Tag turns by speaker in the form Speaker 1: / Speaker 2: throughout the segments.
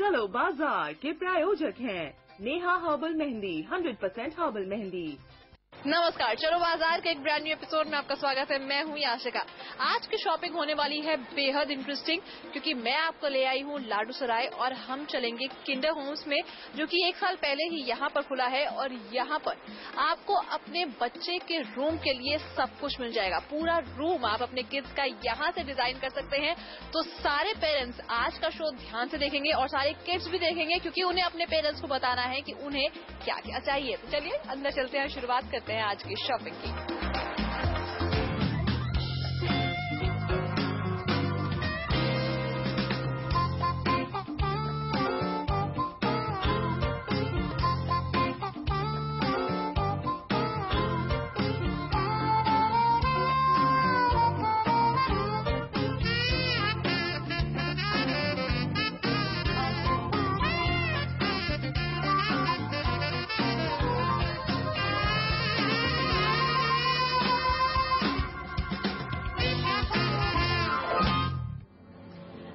Speaker 1: चलो बाजार के प्रायोजक हैं नेहा हर्बल मेहंदी, 100% हर्बल मेहंदी।
Speaker 2: नमस्कार, चलो बाजार के एक ब्रांड न्यू एपिसोड में आपका स्वागत है। मैं हूं याशिका। आज की शॉपिंग होने वाली है बेहद इंटरेस्टिंग, क्योंकि मैं आपको ले आई हूं लाडू सराय और हम चलेंगे किंडर होम्स में, जो कि 1 साल पहले ही यहां पर खुला है। और यहां पर आपको अपने बच्चे के रूम के लिए सब कुछ मिल जाएगा। पूरा रूम आप अपने किड्स का यहां से डिजाइन कर सकते हैं। तो सारे पेरेंट्स आज का शो ध्यान से देखेंगे और सारे किड्स भी देखेंगे, क्योंकि उन्हें अपने पेरेंट्स को बताना है कि उन्हें क्या क्या चाहिए। तो चलिए अंदर चलते हैं, शुरुआत करते हैं आज की शॉपिंग की।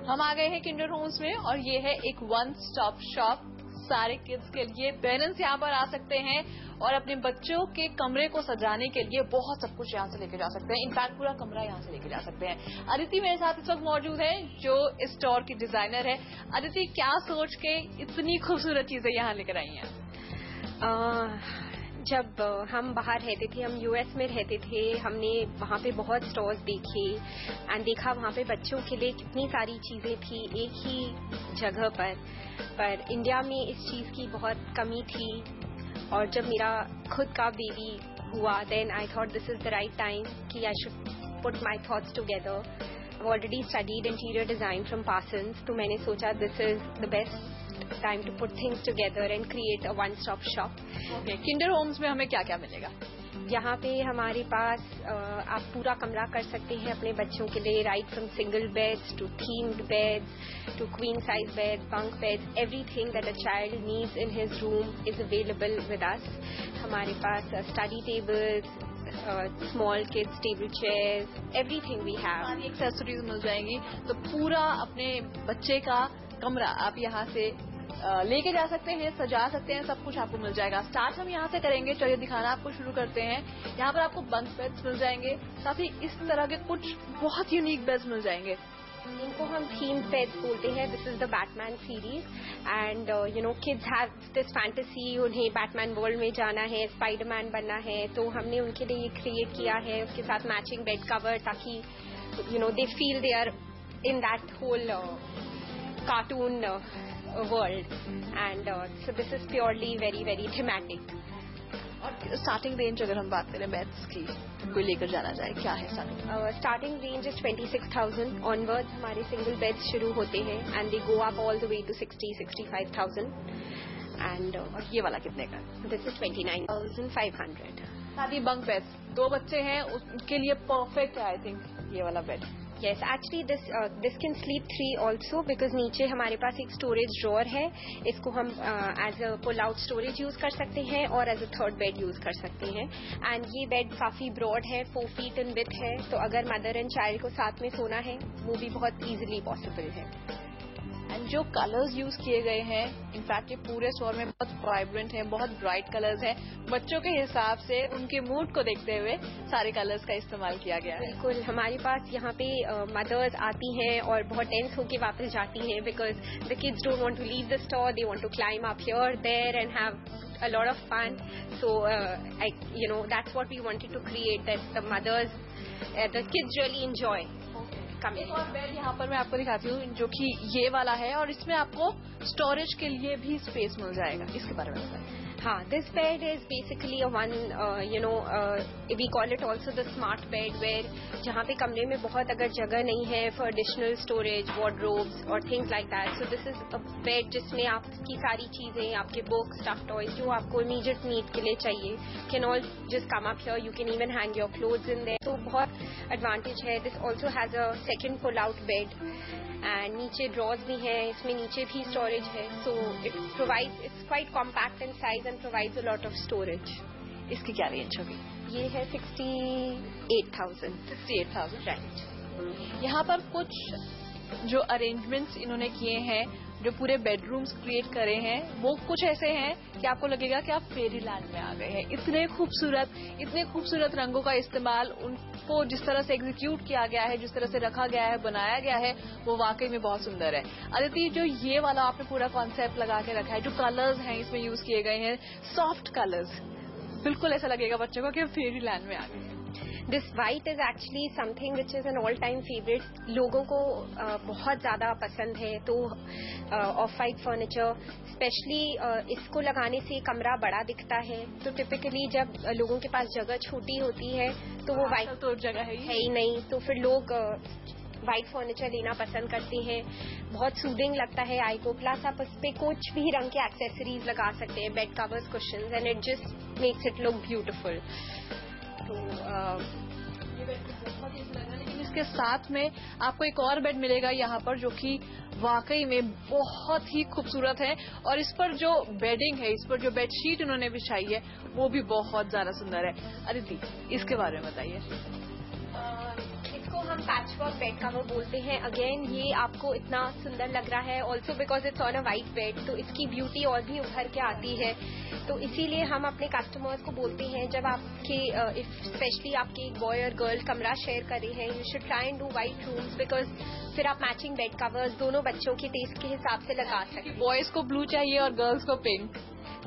Speaker 2: हम आ गए हैं किंडर होम्स में और ये है एक वन स्टॉप शॉप सारे किड्स के लिए। पेरेंट्स यहाँ पर आ सकते हैं और अपने बच्चों के कमरे को सजाने के लिए बहुत सब कुछ यहाँ से लेके जा सकते हैं। इनफैक्ट पूरा कमरा यहाँ से लेके जा सकते हैं। अदिति मेरे साथ इस वक्त मौजूद है, जो इस स्टोर की डिजाइनर है। अदिति, क्या सोच के इतनी खूबसूरत चीजें यहाँ लेकर आई हैं?
Speaker 3: जब हम बाहर रहते थे, हम यूएस में रहते थे, हमने वहाँ पे बहुत स्टोर्स देखे एंड देखा वहाँ पे बच्चों के लिए कितनी सारी चीजें थी एक ही जगह पर इंडिया में इस चीज की बहुत कमी थी। और जब मेरा खुद का बेबी हुआ, then I thought this is the right time कि I should put my thoughts together. I already studied interior design from Parsons, तो मैंने सोचा this is the best time to put things together and create a one-stop shop.
Speaker 2: Okay. Kinder Homes में हमें क्या क्या मिलेगा?
Speaker 3: यहाँ पे हमारे पास आप पूरा कमरा कर सकते हैं अपने बच्चों के लिए, right from single beds to themed beds to queen size bed, bunk beds, everything that a child needs in his room is available with us. हमारे पास study tables, small kids table chairs, everything we have.
Speaker 2: सारी accessories मिल जाएंगी। तो पूरा अपने बच्चे का कमरा आप यहाँ से लेके जा सकते हैं, सजा सकते हैं, सब कुछ आपको मिल जाएगा। स्टार्ट हम यहाँ से करेंगे, चलिए दिखाना आपको शुरू करते हैं। यहाँ पर आपको बंक बेड्स मिल जाएंगे, साथ ही इस तरह के कुछ बहुत यूनिक बेड्स मिल जाएंगे।
Speaker 3: इनको हम थीम्ड बेड्स बोलते हैं। This is the Batman series and you know kids have this fantasy, उन्हें बैटमैन वर्ल्ड में जाना है, स्पाइडरमैन बनना है, तो हमने उनके लिए ये क्रिएट किया है। उसके साथ मैचिंग बेड कवर, ताकि you know they feel they are in that whole cartoon world and so this is purely very thematic.
Speaker 2: और स्टार्टिंग रेंज अगर हम बात करें बेड्स की, कोई लेकर जाना जाए, क्या है
Speaker 3: स्टार्टिंग रेंज इज 26,000 ऑनवर्ड्स हमारे सिंगल बेड्स शुरू होते हैं and they go up all the way to 60,000-65,000 and
Speaker 2: और ये वाला कितने का?
Speaker 3: This is 29,500।
Speaker 2: साथ ही बंक बेड्स, 2 बच्चे हैं उनके लिए परफेक्ट है आई थिंक ये वाला bed.
Speaker 3: Yes, actually this can sleep 3 also, because नीचे हमारे पास एक स्टोरेज ड्रॉअर है। इसको हम as a pull out storage use कर सकते हैं और as a third bed use कर सकते हैं। एंड ये बेड काफी ब्रॉड है, 4 feet इन विड्थ है, तो अगर मदर एंड चाइल्ड को साथ में सोना है वो भी बहुत इजीली पॉसिबल है।
Speaker 2: एंड जो कलर्स यूज किए गए हैं, इनफैक्ट ये पूरे स्टोर में बहुत वाइब्रेंट हैं, बहुत ब्राइट कलर्स हैं। बच्चों के हिसाब से उनके मूड को देखते हुए सारे कलर्स का इस्तेमाल किया गया है।
Speaker 3: बिल्कुल, हमारे पास यहाँ पे मदर्स आती हैं और बहुत टेंस होके वापस जाती हैं, because the kids don't want to leave the store, they want to climb up here there and have a lot of fun. So you know, that's what we wanted to create, that the mothers, the kids really enjoy.
Speaker 2: एक और bed यहाँ पर मैं आपको दिखाती हूँ, जो कि ये वाला है और इसमें आपको स्टोरेज के लिए भी स्पेस मिल जाएगा। इसके बारे में बताइए।
Speaker 3: हाँ, this bed is basically a one, we call it also the smart bed, where जहाँ पे कमरे में बहुत अगर जगह नहीं है for additional storage, wardrobes or things like that. So this is a bed जिसमें आपकी सारी चीजें, आपके books, stuffed toys, जो आपको immediate need के लिए चाहिए, can all just come up here. You can even hang your clothes in there. तो बहुत advantage है. This also has a second pull-out bed. And नीचे ड्रॉज भी है, इसमें नीचे भी स्टोरेज है। So it provides, it's quite compact in size and provides a lot of storage.
Speaker 2: इसकी क्या रेंज होगी?
Speaker 3: ये है 68,000।
Speaker 2: 68,000, राइट। यहाँ पर कुछ जो अरेंजमेंट्स इन्होंने किए हैं जो पूरे बेडरूम्स क्रिएट करे हैं वो कुछ ऐसे हैं कि आपको लगेगा कि आप फेरी लैंड में आ गए हैं। इतने खूबसूरत रंगों का इस्तेमाल, उनको जिस तरह से एग्जीक्यूट किया गया है, जिस तरह से रखा गया है, बनाया गया है, वो वाकई में बहुत सुंदर है। अदिति, जो ये वाला आपने पूरा कॉन्सेप्ट लगा के रखा है, जो कलर्स हैं इसमें यूज किए गए हैं, सॉफ्ट कलर्स, बिल्कुल ऐसा लगेगा बच्चों को कि हम फेरी लैंड में आ गए।
Speaker 3: This white is actually something which is an all time favourite. लोगों को बहुत ज्यादा पसंद है। तो ऑफ वाइट फर्नीचर स्पेशली इसको लगाने से कमरा बड़ा दिखता है। तो टिपिकली जब लोगों के पास जगह छोटी होती है तो वो वाइट
Speaker 2: तो जगह है
Speaker 3: ही नहीं, तो फिर लोग वाइट फर्नीचर लेना पसंद करते हैं। बहुत सूदिंग लगता है आई को। प्लस आप उस पर कुछ भी रंग के एक्सेसरीज लगा सकते हैं, bed covers, cushions, and it just makes it look beautiful. तो
Speaker 2: ये बेड बहुत ही लगा, लेकिन इसके साथ में आपको एक और बेड मिलेगा यहाँ पर जो कि वाकई में बहुत ही खूबसूरत है। और इस पर जो बेडिंग है, इस पर जो बेडशीट उन्होंने बिछाई है, वो भी बहुत ज्यादा सुंदर है। अदिति, इसके बारे में बताइए।
Speaker 3: इसको हम पैचवर्क बेड कवर बोलते हैं। अगेन ये आपको इतना सुंदर लग रहा है also because it's on a white bed, तो इसकी ब्यूटी और भी उभर के आती है। तो इसीलिए हम अपने कस्टमर्स को बोलते हैं, जब आपके स्पेशली आपके बॉय और गर्ल कमरा शेयर कर रहे हैं, you should try and do white rooms, because फिर आप मैचिंग बेड कवर्स दोनों बच्चों के टेस्ट के हिसाब से लगा सकते हैं।
Speaker 2: बॉयज को ब्लू चाहिए और गर्ल्स को पिंक,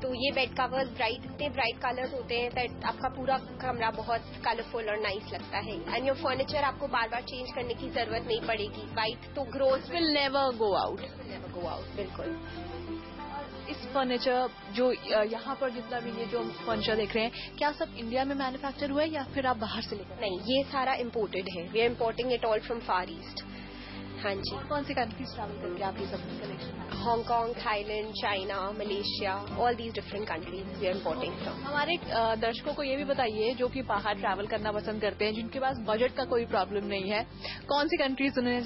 Speaker 3: तो ये बेड कवर्स इतने ब्राइट कलर्स होते हैं दैट आपका पूरा कमरा बहुत कलरफुल और नाइस लगता है। एंड योर फर्नीचर आपको बार बार चेंज करने की जरूरत नहीं पड़ेगी। वाइट तो growth
Speaker 2: will never go out,
Speaker 3: बिल्कुल।
Speaker 2: इस फर्नीचर जो यहाँ पर जितना भी ये जो फर्नीचर देख रहे हैं, क्या सब इंडिया में मैन्युफैक्चर हुआ है या फिर आप बाहर से लेकर?
Speaker 3: नहीं, ये सारा इम्पोर्टेड है। We are importing it all from far east. हाँ जी।
Speaker 2: कौन सी कंट्रीज ट्रैवल करके आप ये सब collection?
Speaker 3: Hong Kong, Thailand, China, Malaysia, all these different countries we are importing from.
Speaker 2: हमारे दर्शकों को ये भी बताइए जो कि बाहर ट्रैवल करना पसंद करते हैं, जिनके पास बजट का कोई प्रॉब्लम नहीं है, कौन सी कंट्रीज उन्हें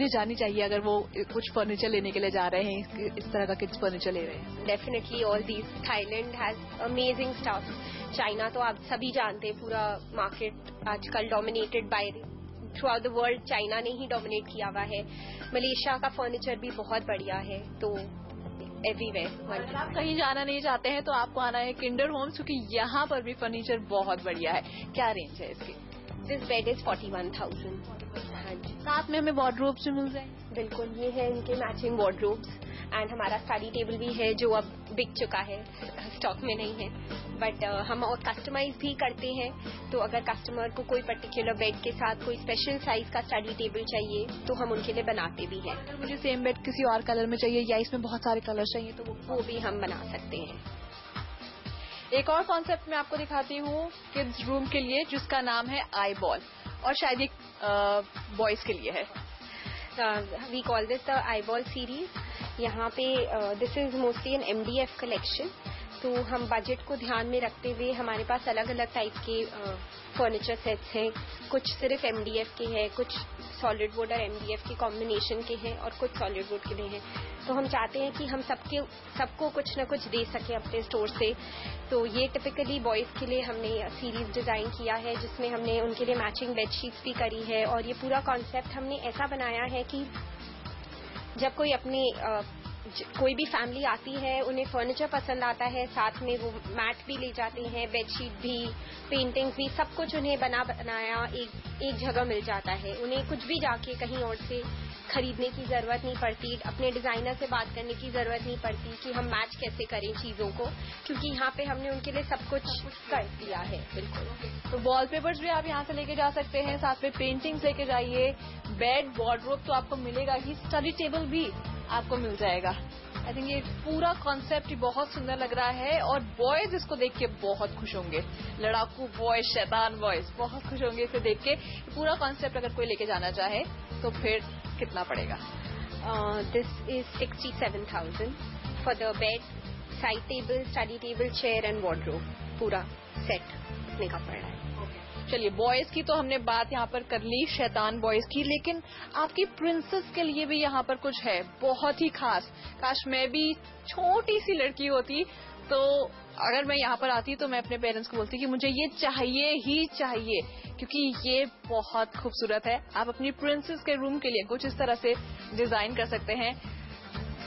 Speaker 2: जानी चाहिए अगर वो कुछ फर्नीचर लेने के लिए जा रहे हैं, इस तरह का किड्स फर्नीचर ले रहे हैं?
Speaker 3: Definitely all these. Thailand has amazing stuff. China तो आप सभी जानते हैं, पूरा मार्केट आजकल dominated by through out the world China ने ही डोमिनेट किया हुआ है। मलेशिया का फर्नीचर भी बहुत बढ़िया है। तो एवरीवेयर।
Speaker 2: अगर आप कहीं जाना नहीं चाहते हैं तो आपको आना है किंडर होम्स, क्योंकि यहाँ पर भी फर्नीचर बहुत बढ़िया है। क्या रेंज है इसकी?
Speaker 3: This bed is 41,000। हाँ जी।
Speaker 2: साथ में हमें वार्डरोब्स भी मिल जाएंगे?
Speaker 3: बिल्कुल, ये है इनके मैचिंग वार्डरोब्स। एंड हमारा स्टडी टेबल भी है जो अब बिक चुका है, स्टॉक में नहीं है, बट हम और कस्टमाइज भी करते हैं। तो अगर कस्टमर को कोई पर्टिकुलर बेड के साथ कोई स्पेशल साइज का स्टडी टेबल चाहिए तो हम उनके लिए बनाते भी हैं।
Speaker 2: अगर मुझे सेम बेड किसी और कलर में चाहिए या इसमें बहुत सारे कलर चाहिए तो
Speaker 3: वो भी हम बना सकते हैं।
Speaker 2: एक और कॉन्सेप्ट मैं आपको दिखाती हूँ किड्स रूम के लिए, जिसका नाम है आई बॉल, और शायद एक बॉयज के लिए है।
Speaker 3: We call this the eye ball series. यहाँ पे this is mostly an MDF collection. तो हम बजट को ध्यान में रखते हुए हमारे पास अलग अलग टाइप के फर्नीचर सेट्स हैं। कुछ सिर्फ MDF के हैं, कुछ सॉलिड वुड और MDF के कॉम्बिनेशन के हैं, और कुछ सॉलिड वुड के लिए हैं। तो हम चाहते हैं कि हम सबको कुछ न कुछ दे सकें अपने स्टोर से। तो ये टिपिकली बॉयज के लिए हमने सीरीज डिजाइन किया है, जिसमें हमने उनके लिए मैचिंग बेडशीट्स भी करी है। और ये पूरा कॉन्सेप्ट हमने ऐसा बनाया है कि जब कोई भी फैमिली आती है, उन्हें फर्नीचर पसंद आता है, साथ में वो मैट भी ले जाते हैं, बेडशीट भी, पेंटिंग्स भी, सब कुछ उन्हें बनाया एक जगह मिल जाता है। उन्हें कुछ भी जाके कहीं और से खरीदने की जरूरत नहीं पड़ती, अपने डिजाइनर से बात करने की जरूरत नहीं पड़ती कि हम मैच कैसे करें चीजों को, क्योंकि यहाँ पे हमने उनके लिए सब कुछ कर दिया है। बिल्कुल।
Speaker 2: तो वॉलपेपर्स भी आप यहाँ से लेके जा सकते हैं, साथ में पेंटिंग्स लेके जाइए, बेड, वार्डरोब तो आपको मिलेगा ही, स्टडी टेबल भी आपको मिल जाएगा। आई थिंक ये पूरा कॉन्सेप्ट ही बहुत सुंदर लग रहा है, और बॉयज इसको देख के बहुत खुश होंगे। लड़ाकू बॉयज, शैतान बॉयज बहुत खुश होंगे इसे देख के। पूरा कॉन्सेप्ट अगर कोई लेके जाना चाहे तो फिर कितना पड़ेगा?
Speaker 3: This is 67,000 for the bed, side table, study table, chair and wardrobe, पूरा सेट इतने का पड़ रहा है।
Speaker 2: चलिए, बॉयज की तो हमने बात यहाँ पर कर ली, शैतान बॉयज की, लेकिन आपकी प्रिंसेस के लिए भी यहाँ पर कुछ है बहुत ही खास। काश मैं भी छोटी सी लड़की होती, तो अगर मैं यहाँ पर आती तो मैं अपने पेरेंट्स को बोलती कि मुझे ये चाहिए ही चाहिए, क्योंकि ये बहुत खूबसूरत है। आप अपनी प्रिंसेस के रूम के लिए कुछ इस तरह से डिजाइन कर सकते हैं।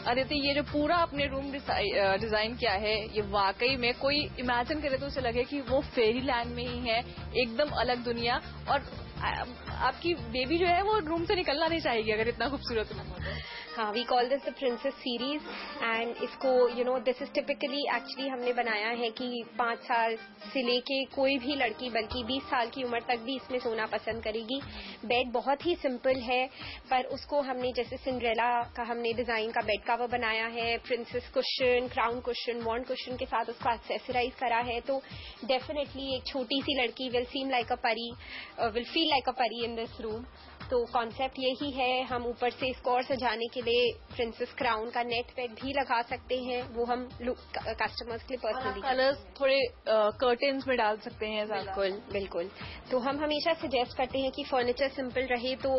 Speaker 2: अदिति, ये जो पूरा आपने रूम डिजाइन किया है, ये वाकई में कोई इमेजिन करे तो उसे लगे कि वो फेरी लैंड में ही है, एकदम अलग दुनिया। और आपकी बेबी जो है वो रूम से निकलना नहीं चाहेगी अगर इतना खूबसूरत रूम हो तो।
Speaker 3: हाँ, we call this the princess series and इसको दिस इज टिपिकली एक्चुअली हमने बनाया है कि 5 साल से लेके कोई भी लड़की बल्कि 20 साल की उम्र तक भी इसमें सोना पसंद करेगी। बेड बहुत ही सिंपल है, पर उसको हमने जैसे सिंड्रेला का हमने डिजाइन का बेड कवर बनाया है, प्रिंसेस कुशन, क्राउन कुशन, वॉन्ड कुशन के साथ उसको एक्सेसराइज करा है, तो डेफिनेटली एक छोटी सी लड़की विल फील लाइक अ परी इन दिस रूम। तो कॉन्सेप्ट यही है। हम ऊपर से इसको और सजाने के लिए प्रिंसेस क्राउन का नेट वेट भी लगा सकते हैं, वो हम कस्टमर्स के लिए पर्सनली
Speaker 2: कलर्स थोड़े कर्टेन्स में डाल सकते हैं।
Speaker 3: बिल्कुल बिल्कुल। तो हम हमेशा सजेस्ट करते हैं कि फर्नीचर सिंपल रहे तो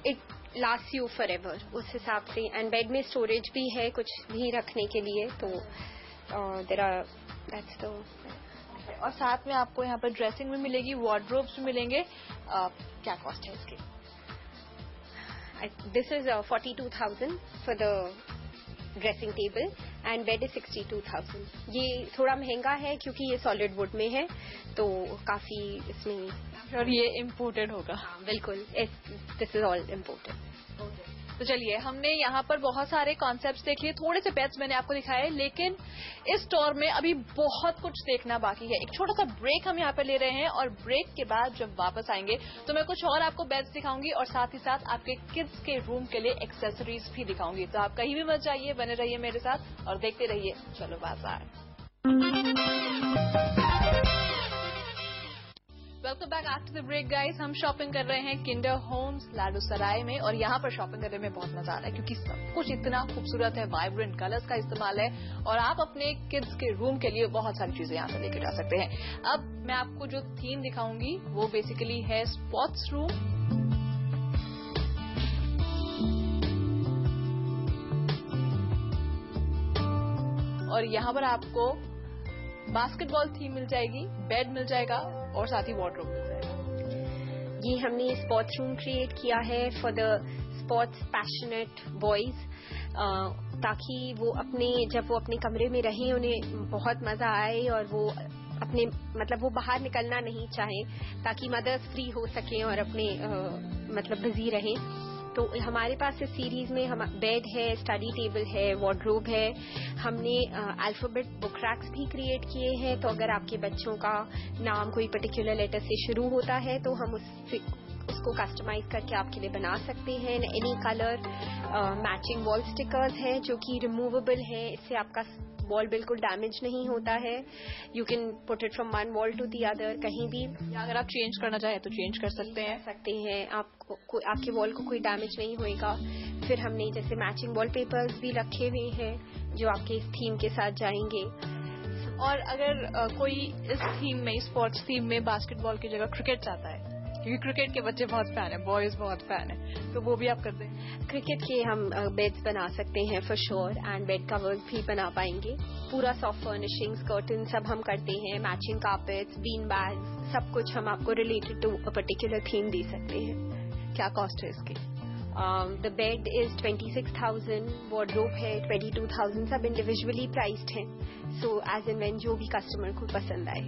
Speaker 3: it last you for ever, उस हिसाब से। एंड बेड में स्टोरेज भी है कुछ भी रखने के लिए, तो दैट्स द।
Speaker 2: और साथ में आपको यहाँ पर ड्रेसिंग भी मिलेगी, वार्डरोब्स भी मिलेंगे। क्या कॉस्ट है इसकी?
Speaker 3: This is 42,000 for the dressing table and bed is 62,000. ये थोड़ा महंगा है क्योंकि ये सॉलिड वुड में है, तो काफी इसमें।
Speaker 2: और ये इम्पोर्टेड होगा?
Speaker 3: बिल्कुल, दिस इज ऑल इम्पोर्टेड।
Speaker 2: तो चलिए, हमने यहाँ पर बहुत सारे कॉन्सेप्ट्स देख लिए, थोड़े से बेड्स मैंने आपको दिखाए, लेकिन इस स्टोर में अभी बहुत कुछ देखना बाकी है। एक छोटा सा ब्रेक हम यहाँ पर ले रहे हैं और ब्रेक के बाद जब वापस आएंगे तो मैं कुछ और आपको बेड्स दिखाऊंगी और साथ ही साथ आपके किड्स के रूम के लिए एक्सेसरीज भी दिखाऊंगी। तो आप कहीं भी मत जाइए, बने रहिए मेरे साथ और देखते रहिए Chalo Bazaar. Welcome back after the break guys. हम शॉपिंग कर रहे हैं किंडर होम्स लाडूसराय में और यहाँ पर शॉपिंग करने में बहुत मजा आ रहा है क्योंकि सब कुछ इतना खूबसूरत है, वाइब्रेंट कलर्स का इस्तेमाल है और आप अपने किड्स के रूम के लिए बहुत सारी चीजें यहाँ से लेकर जा सकते हैं। अब मैं आपको जो थीम दिखाऊंगी वो बेसिकली है स्पोर्ट्स रूम। और यहाँ पर आपको बास्केटबॉल थीम मिल जाएगी, बेड मिल जाएगा और साथ ही वार्डरोब मिल जाएगा।
Speaker 3: ये हमने स्पोर्ट्स रूम क्रिएट किया है for the sports passionate boys, ताकि वो जब वो अपने कमरे में रहें उन्हें बहुत मजा आए और वो वो बाहर निकलना नहीं चाहें, ताकि मदर्स फ्री हो सकें और अपने बिजी रहें। तो हमारे पास इस सीरीज में हम बेड है, स्टडी टेबल है, वार्डरोब है। हमने अल्फाबेट बुक रैक्स भी क्रिएट किए हैं, तो अगर आपके बच्चों का नाम कोई पर्टिकुलर लेटर से शुरू होता है तो हम उसको कस्टमाइज करके आपके लिए बना सकते हैं। Any colour matching wall stickers हैं जो कि रिमूवेबल है, इससे आपका वॉल बिल्कुल डैमेज नहीं होता है। You can put it from one wall to the other, कहीं भी।
Speaker 2: अगर आप चेंज करना चाहें तो चेंज कर सकते हैं।
Speaker 3: आपके वॉल को कोई डैमेज नहीं होएगा। फिर हमने जैसे मैचिंग वॉलपेपर्स भी रखे हुए हैं जो आपके इस थीम के साथ जाएंगे।
Speaker 2: और अगर कोई इस थीम में, स्पोर्ट्स थीम में बास्केटबॉल की जगह क्रिकेट चाहता है, क्योंकि क्रिकेट के बच्चे बहुत फैन है, बॉयज बहुत फैन है, तो वो भी आप कर दें।
Speaker 3: क्रिकेट के हम बेड्स बना सकते हैं for sure, and bed covers भी बना पाएंगे। पूरा सॉफ्ट फर्निशिंग्स, कर्टन सब हम करते हैं, मैचिंग कारपेट्स, बीन बैग्स, सब कुछ हम आपको related to a particular theme दे सकते हैं।
Speaker 2: क्या कॉस्ट है इसकी?
Speaker 3: द बेड इज 26,000, वार्डरोब है 22,000, सब इंडिविजुअली प्राइस्ड हैं। सो एज एंड व्हेन जो भी कस्टमर को पसंद आए।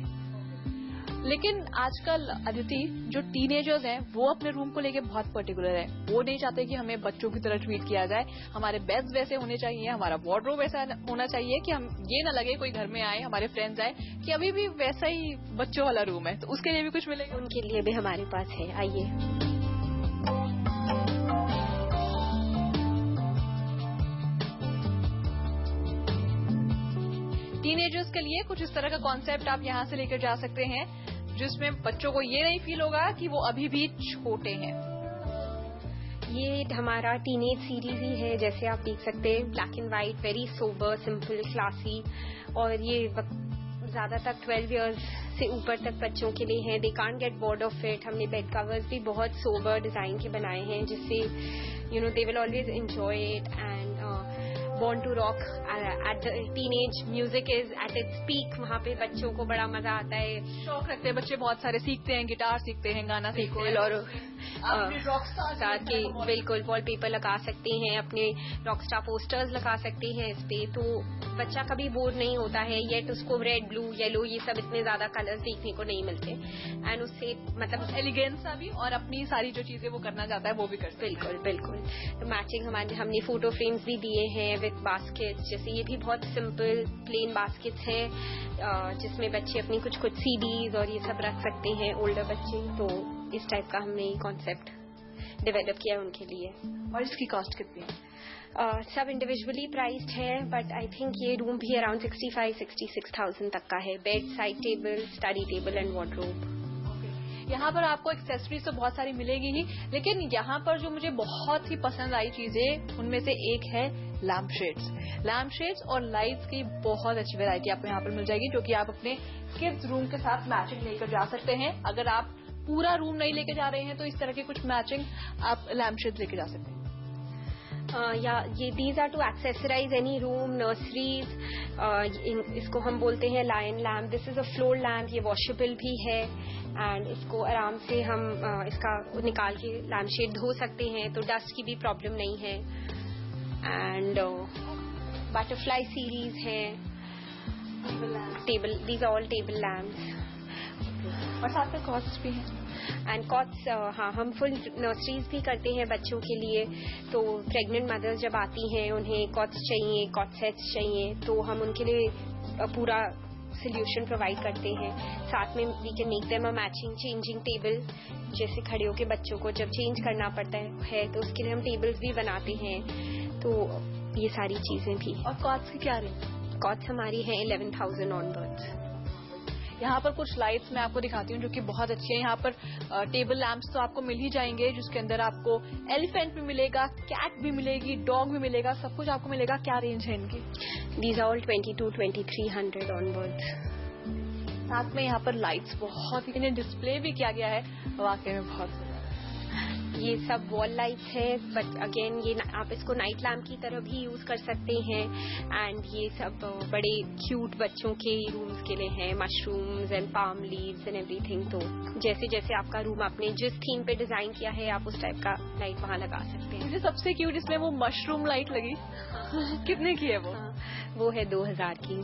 Speaker 2: लेकिन आजकल अदिति, जो टीनेजर्स हैं वो अपने रूम को लेके बहुत पर्टिकुलर है। वो नहीं चाहते कि हमें बच्चों की तरह ट्रीट किया जाए, हमारे बेड्स वैसे होने चाहिए, हमारा वार्डरोब वैसा होना चाहिए कि हम ये ना लगे कोई घर में आए, हमारे फ्रेंड्स आए कि अभी भी वैसा ही बच्चों वाला रूम है। तो उसके लिए भी कुछ मिलेगा?
Speaker 3: उनके लिए भी हमारे पास है, आइए।
Speaker 2: टीनेजर्स के लिए कुछ इस तरह का कॉन्सेप्ट आप यहाँ से लेकर जा सकते हैं जिसमें बच्चों को ये नहीं फील होगा कि वो अभी भी छोटे हैं।
Speaker 3: ये हमारा टीनेज सीरीज ही है, जैसे आप देख सकते हैं, black and white, very sober, simple, classy, और ये ज्यादातर 12 इयर्स से ऊपर तक बच्चों के लिए है। They can't get bored of it. हमने बेड कवर्स भी बहुत सोबर डिजाइन के बनाए हैं जिससे they will always enjoy it and Born to Rock at the teenage music is at its peak। वहाँ पे बच्चों को बड़ा मजा आता है,
Speaker 2: शौक रखते हैं बच्चे, बहुत सारे सीखते हैं, गिटार सीखते हैं, गाना सीखते हैं।
Speaker 3: और रॉकस्टार के बिल्कुल वॉलपेपर लगा सकते हैं, अपने रॉकस्टार पोस्टर्स लगा सकते हैं इस पे, तो बच्चा कभी बोर नहीं होता है। येट उसको रेड, ब्लू, येलो ये सब इतने ज्यादा कलर्स देखने को नहीं मिलते एंड उससे मतलब
Speaker 2: एलिगेंस सा भी और अपनी सारी जो चीजें वो करना चाहता है वो भी कर सकता है।
Speaker 3: बिल्कुल बिल्कुल। तो मैचिंग हमने फोटो फ्रेम्स भी दिए हैं विद बास्केट्स, जैसे ये भी बहुत सिंपल प्लेन बास्केट्स हैं जिसमें बच्चे अपनी कुछ सीडीज और ये सब रख सकते हैं, ओल्डर बच्चे। तो इस टाइप का हमने ये कॉन्सेप्ट डेवलप किया उनके लिए।
Speaker 2: और इसकी कॉस्ट कितनी है?
Speaker 3: सब इंडिविजुअली प्राइस्ड है, बट आई थिंक ये रूम भी अराउंड 65-66,000 तक का है। Bed, side table, study table and wardrobe.
Speaker 2: यहाँ पर आपको एक्सेसरीज तो बहुत सारी मिलेगी ही, लेकिन यहाँ पर जो मुझे बहुत ही पसंद आई चीजें उनमें से एक है लैम्प शेड्स और लाइट्स की बहुत अच्छी वैरायटी आपको यहाँ पर मिल जाएगी, जो कि आप अपने किड्स रूम के साथ मैचिंग लेकर जा सकते हैं। अगर आप पूरा रूम नहीं लेके जा रहे हैं तो इस तरह के कुछ मैचिंग आप लैम्प शेड्स लेके जा सकते हैं।
Speaker 3: या ये these are to accessorize any room, nurseries. इसको हम बोलते हैं lion lamp. This is a floor lamp, ये वॉशेबल भी है एंड इसको आराम से हम इसका निकाल के लैम्प शेड धो सकते हैं, तो डस्ट की भी प्रॉब्लम नहीं है। एंड बटरफ्लाई सीरीज है, table, these are all table lamps.
Speaker 2: और साथ में कॉस्ट भी है
Speaker 3: एंड कॉट्स, हाँ, हम फुल नर्सरीज भी करते हैं बच्चों के लिए। तो प्रेग्नेंट मदर्स जब आती हैं उन्हें कॉट्स चाहिए, कॉट सेट्स चाहिए, तो हम उनके लिए पूरा सोल्यूशन प्रोवाइड करते हैं। साथ में we can make them a matching changing table, जैसे खड़े होके बच्चों को जब चेंज करना पड़ता है तो उसके लिए हम टेबल्स भी बनाते हैं। तो ये सारी चीजें भी।
Speaker 2: और कॉट्स की क्या रेंज?
Speaker 3: कॉट्स हमारी है 11,000 ऑनवर्ड्स।
Speaker 2: यहाँ पर कुछ लाइट्स मैं आपको दिखाती हूँ जो कि बहुत अच्छी है। यहाँ पर टेबल लैम्प्स तो आपको मिल ही जाएंगे, जिसके अंदर आपको एलिफेंट भी मिलेगा, कैट भी मिलेगी, डॉग भी मिलेगा, सब कुछ आपको मिलेगा। क्या रेंज है इनकी?
Speaker 3: These are all 22-2300 onwards.
Speaker 2: साथ में यहाँ पर लाइट्स बहुत ही डिस्प्ले भी किया गया है, वाकई में बहुत।
Speaker 3: ये सब वॉल लाइट्स है, बट अगेन ये आप इसको नाइट लैम्प की तरह भी यूज कर सकते हैं। एंड ये सब बड़े क्यूट बच्चों के रूम्स के लिए हैं, mushrooms and palm leaves and everything. तो जैसे जैसे आपका रूम आपने जिस थीम पे डिजाइन किया है, आप उस टाइप का लाइट वहाँ लगा सकते हैं।
Speaker 2: मुझे सबसे क्यूट इसमें वो मशरूम लाइट लगी। कितने की है वो?
Speaker 3: वो है 2,000 की।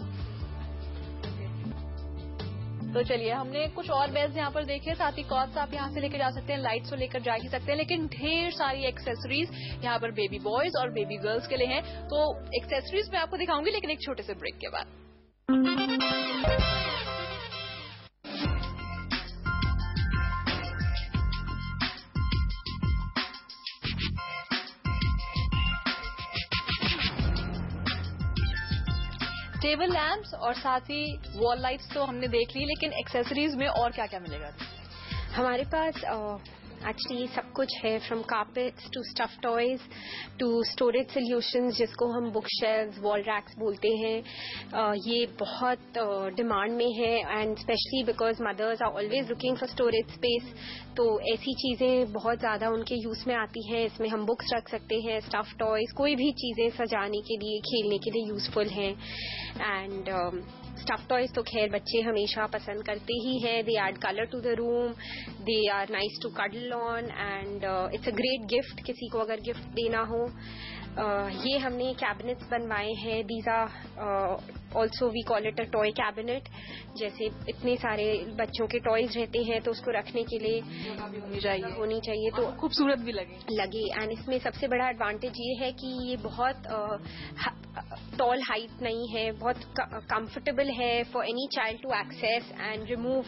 Speaker 2: तो चलिए, हमने कुछ और बेड्स यहाँ पर देखे, साथ ही कॉट्स आप यहाँ से लेकर जा सकते हैं, लाइट्स तो लेकर जा ही सकते हैं, लेकिन ढेर सारी एक्सेसरीज यहाँ पर बेबी बॉयज और बेबी गर्ल्स के लिए हैं। तो एक्सेसरीज मैं आपको दिखाऊंगी, लेकिन एक छोटे से ब्रेक के बाद। टेबल लैम्प्स और साथ ही वॉल लाइट्स तो हमने देख ली, लेकिन एक्सेसरीज में और क्या क्या मिलेगा?
Speaker 3: हमारे पास एक्चुअली सब कुछ है, from carpets to stuff toys to storage solutions, जिसको हम बुक शेल्व्स, वॉल रैक्स बोलते हैं। ये बहुत डिमांड में है and specially because mothers are always looking for storage space. तो ऐसी चीजें बहुत ज्यादा उनके यूज में आती हैं। इसमें हम बुक्स रख सकते हैं, स्टफ टॉयज, कोई भी चीजें सजाने के लिए, खेलने के लिए यूजफुल हैं। एंड स्टफ टॉयज तो खैर बच्चे हमेशा पसंद करते ही हैं। They add colour to the room, they are nice to cuddle on and it's a great gift किसी को अगर गिफ्ट देना हो। ये हमने कैबिनेट्स बनवाए हैं। These are also we call it a toy cabinet. जैसे इतने सारे बच्चों के टॉयज रहते हैं तो उसको रखने के लिए होनी चाहिए तो
Speaker 2: खूबसूरत भी लगे।
Speaker 3: एंड इसमें सबसे बड़ा एडवांटेज ये है कि ये बहुत टॉल हाइट नहीं है, बहुत कंफर्टेबल है for any child to access and remove.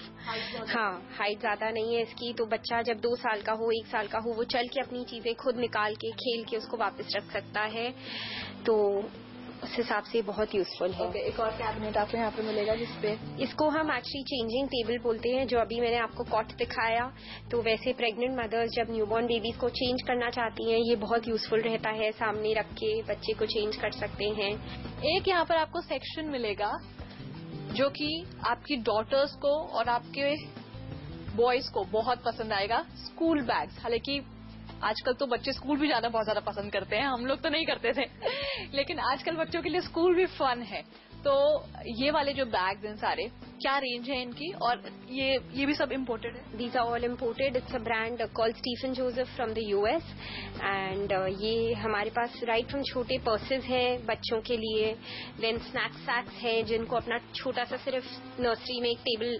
Speaker 3: हाँ, हाइट ज्यादा नहीं है इसकी, तो बच्चा जब 2 साल का हो, 1 साल का हो, वो चल के अपनी चीजें खुद निकाल के खेल के उसको वापस रख सकता है। तो उस हिसाब से बहुत यूजफुल है।
Speaker 2: एक और कैबिनेट आपको यहाँ पे मिलेगा, जिसपे
Speaker 3: इसको हम एक्चुअली चेंजिंग टेबल बोलते हैं। जो अभी मैंने आपको कॉट दिखाया, तो वैसे प्रेग्नेंट मदर्स जब न्यूबॉर्न बेबीज को चेंज करना चाहती हैं, ये बहुत यूजफुल रहता है। सामने रख के बच्चे को चेंज कर सकते हैं।
Speaker 2: एक यहाँ पर आपको सेक्शन मिलेगा जो कि आपकी डॉटर्स को और आपके बॉयज को बहुत पसंद आएगा, स्कूल बैग्स। हालांकि आजकल तो बच्चे स्कूल भी जाना बहुत ज्यादा पसंद करते हैं, हम लोग तो नहीं करते थे, लेकिन आजकल बच्चों के लिए स्कूल भी फन है। तो ये वाले जो बैग्स हैं सारे, क्या रेंज है इनकी, और ये भी सब इम्पोर्टेड है?
Speaker 3: These are all imported. It's a brand called Stephen Joseph from the US. And ये हमारे पास right from छोटे पर्सेस हैं बच्चों के लिए, then snack sacks हैं जिनको अपना छोटा सा सिर्फ नर्सरी में एक टेबल,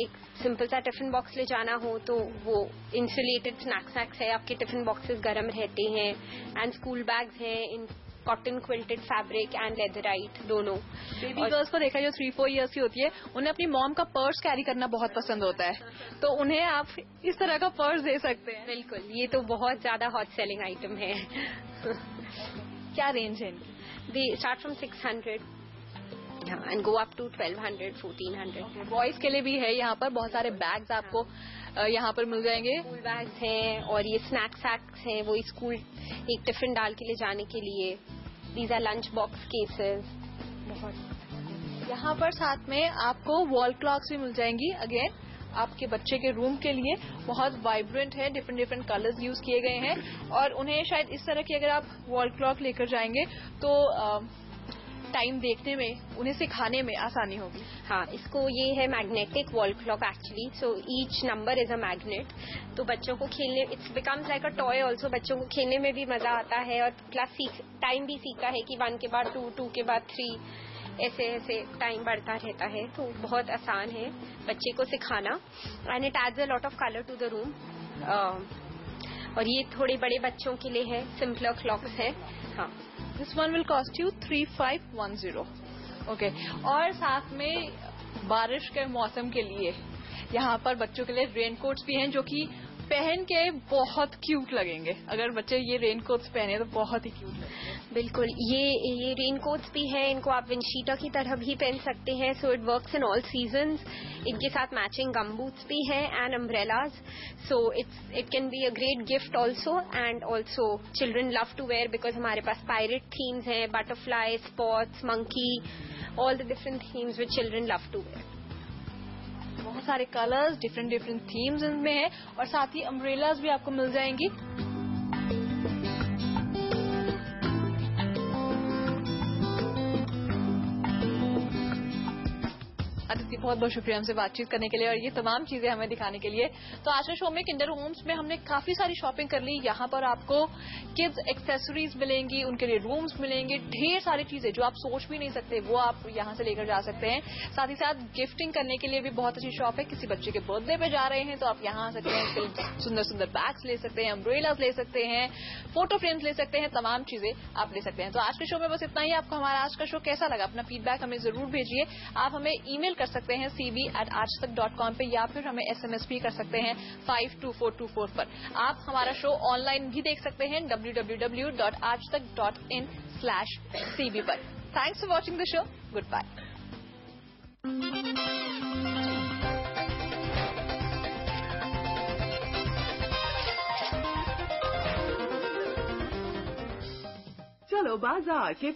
Speaker 3: एक सिंपल सा टिफिन बॉक्स ले जाना हो तो वो इंसुलेटेड स्नैक सैक्स है, आपके टिफिन बॉक्सेस गर्म रहते हैं. एंड स्कूल बैग्स हैं in cotton quilted fabric and leatherette दोनों.
Speaker 2: बेबी गर्ल्स को देखा जो 3-4 इयर्स की होती है, उन्हें अपनी मॉम का पर्स कैरी करना बहुत पसंद होता है, तो उन्हें आप इस तरह का पर्स दे सकते हैं.
Speaker 3: बिल्कुल, ये तो बहुत ज्यादा हॉट सेलिंग आइटम है.
Speaker 2: क्या रेंज है इनकी?
Speaker 3: They start from 600 and go up to 1200, 1400.
Speaker 2: Boys के लिए भी है यहाँ पर बहुत सारे बैग्स आपको यहाँ पर मिल जाएंगे.
Speaker 3: स्कूल बैग्स हैं और ये स्नैक सैक्स हैं, वो स्कूल एक टिफिन डाल के ले जाने के लिए. These our lunch box cases. बहुत
Speaker 2: यहाँ पर साथ में आपको वॉल क्लॉक्स भी मिल जाएंगी. अगेन आपके बच्चे के रूम के लिए बहुत वाइब्रेंट है, डिफरेंट कलर्स यूज किए गए हैं, और उन्हें शायद इस तरह की अगर आप वॉल क्लॉक लेकर जाएंगे तो टाइम देखने में, उन्हें सिखाने में आसानी होगी.
Speaker 3: हाँ, इसको ये है magnetic wall clock actually. So each number is a magnet. तो बच्चों को खेलने, it's becomes like a toy also. बच्चों को खेलने में भी मजा आता है और प्लस टाइम भी सीखता है कि 1 के बाद 2, 2 के बाद 3, ऐसे ऐसे टाइम बढ़ता रहता है. तो बहुत आसान है बच्चे को सिखाना. And it adds a lot of colour to the room. और ये थोड़े बड़े बच्चों के लिए है, सिंपलर क्लॉक्स है. हाँ,
Speaker 2: this one will cost you 3510. Okay. और साथ में बारिश के मौसम के लिए यहाँ पर बच्चों के लिए रेनकोट्स भी हैं जो कि पहन के बहुत क्यूट लगेंगे. अगर बच्चे ये रेनकोट्स पहने तो बहुत ही क्यूट लगेंगे.
Speaker 3: बिल्कुल, ये रेनकोट्स भी हैं. इनको आप विंडशीटर की तरह भी पहन सकते हैं. So it works in all seasons. इनके साथ मैचिंग गम बूट्स भी हैं and umbrellas. So it can be a great gift also. And also children love to wear because हमारे पास पायरेट थीम्स हैं, butterfly, spots, monkey, all the different themes which children love to wear.
Speaker 2: बहुत सारे colours, different themes इनमें है, और साथ ही umbrellas भी आपको मिल जाएंगी. अदिति, बहुत बहुत शुक्रिया हमसे बातचीत करने के लिए और ये तमाम चीजें हमें दिखाने के लिए. तो आज के शो में किंडर होम्स में हमने काफी सारी शॉपिंग कर ली. यहाँ पर आपको किड्स एक्सेसरीज मिलेंगी, उनके लिए रूम्स मिलेंगे, ढेर सारी चीजें जो आप सोच भी नहीं सकते वो आप यहाँ से लेकर जा सकते हैं. साथ ही साथ गिफ्टिंग करने के लिए भी बहुत अच्छी शॉप है. किसी बच्चे के बर्थडे पे जा रहे हैं तो आप यहाँ आ सकते हैं, सुंदर सुंदर बैग्स ले सकते हैं, अम्ब्रेलाज ले सकते हैं, फोटो फ्रेम्स ले सकते हैं, तमाम चीजें आप ले सकते हैं. तो आज के शो में बस इतना ही. आपको हमारा आज का शो कैसा लगा, अपना फीडबैक हमें जरूर भेजिए. आप हमें ईमेल कर सकते हैं cv@aajtak.com पे, या फिर हमें SMS भी कर सकते हैं 52424 पर. आप हमारा शो ऑनलाइन भी देख सकते हैं www.aajtak.in/cb पर. Thanks for watching the show. Goodbye.
Speaker 1: चलो बाजार के